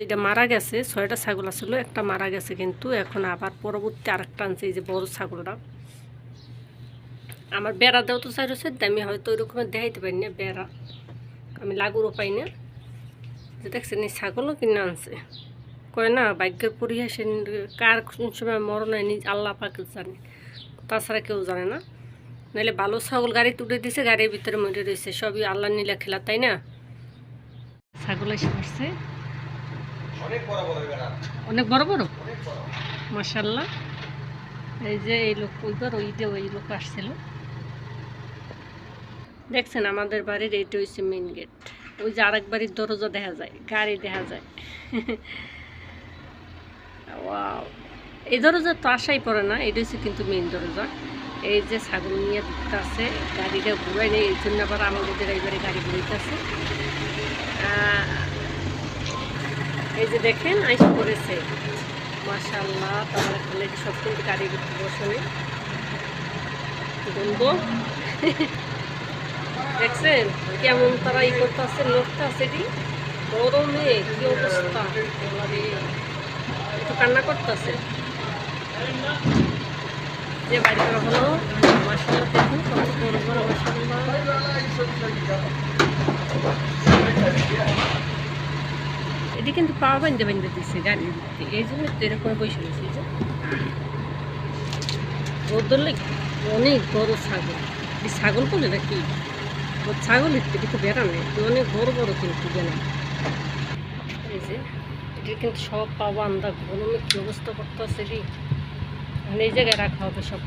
এটা মারা গেছে, 6টা ছাগল আসলো, একটা মারা গেছে, কিন্তু এখন আবার পরবর্তী আরেকটা আনছে, এই যে বড় ছাগলটা। আমার বেড়া দেওয়া তো চাই রয়েছে, আমি হয়তো ওই রকমের দেখাইতে পারি না বেড়া, আমি লাগুরও পাই না। যে দেখছেন এই ছাগলও কিনে আনছে, কয় না ভাগ্যের পরিহাসে কার কোন সময় মরণ হয় নিজ আল্লাহ পাকে জানে, তাছাড়া কেউ জানে না। নাহলে ভালো ছাগল গাড়িতে উঠে দিছে, গাড়ির ভিতরে মরে রয়েছে, সবই আল্লাহ নীলা খেলা, তাই না? ছাগল এসে পড়ছে অনেক বড় বড়, মাশাআল্লাহ। এই যে এই লোক ওইবার ওই লোক আসছিল, দেখছেন আমাদের বাড়ির এইটা হচ্ছে মেন গেট। ওই যে আরেক বাড়ির দরজা দেখা যায়, গাড়ি দেখা যায়। ওয়াও, এই দরজা তো আশাই পড়ে না, এটা হচ্ছে কিন্তু মেন দরজা। এই যে ছাগল নিয়ে ঢুকতে আছে, গাড়িটা ঘুরাই নেই, এই জন্য আবার আমাদের এইবারে গাড়ি ঘুরাইতেছে। এই যে দেখেন আইসা পড়েছে, মাশাআল্লাহ, তাহলে খেলে সব কিন্তু গাড়ির বসনে গন্ধ। দেখছেন কেমন তারা ই করতে আসছে, লোকটা আছে, গরমে কি অবস্থা, একটু কান্না করতেছে। যে বাড়ি করা হলো, মাশাআল্লাহ, দেখুন কত বড় বড়, মাশাআল্লাহ। এটি কিন্তু পাওয়া বান্ধে বান্ধে দিচ্ছে গাড়ির দিতে, এই জন্য তো এরকম বসে রয়েছে। যে রোদ্দুর লেগে অনেক বড় ছাগল, এই ছাগল বলে নাকি ছাগলের থেকে তো বেড়া নেই, অনেক বড় বড় কিন্তু বেড়া। এই যে এটা কিন্তু সব পাওয়া আন্দা, গরমে কি অবস্থা করতে আছে রে, মানে এই জায়গায় রাখা হবে সব।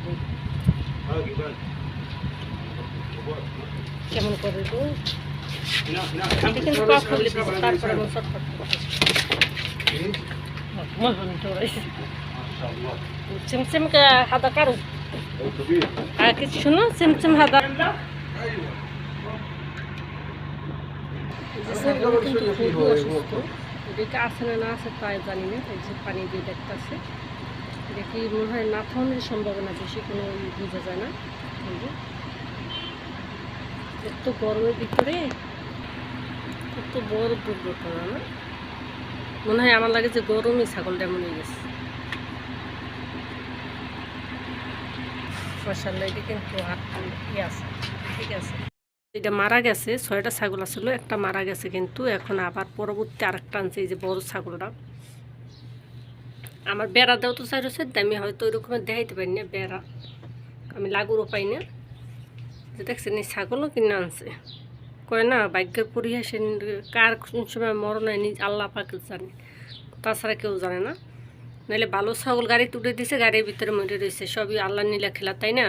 কেমন করে তো কিন্তু তারপরে আমার চটপট চিমচিম হাদা কারু আর কিছু শোনো, চিমচিম হাদা। কিন্তু খুবই অসুস্থ, এদিকে আছে না আছে তাই জানি না। এই যে পানি দিয়ে দেখতেছে, দেখি মনে হয় না খাওয়ানোর সম্ভাবনা বেশি, কোনো বোঝা যায় না। এত গরমের ভিতরে কত বড় দুর্ঘটনা না, মনে হয় আমার লাগে যে গরমই ছাগলটা মনে গেছে। মাশাআল্লাহ, এটা কিন্তু হাত আছে, ঠিক আছে। এটা মারা গেছে, 6টা ছাগল আসলো, একটা মারা গেছে, কিন্তু এখন আবার পরবর্তী আরেকটা আনছে, এই যে বড় ছাগলটা। আমার বেড়া দেওয়া তো চাই রয়েছে, আমি হয়তো ওই রকমের দেখাইতে পারি না বেড়া, আমি লাগুরও পাই না। যে দেখছেন এই ছাগলও কিনে আনছে, কয় না ভাগ্যের পরিহাসে কার কোন সময় মরণ হয় নিজ আল্লাহ পাকে জানে, তাছাড়া কেউ জানে না। নাহলে ভালো ছাগল গাড়িতে উঠে দিছে, গাড়ির ভিতরে মরে রয়েছে, সবই আল্লাহ নীলা খেলা, তাই না?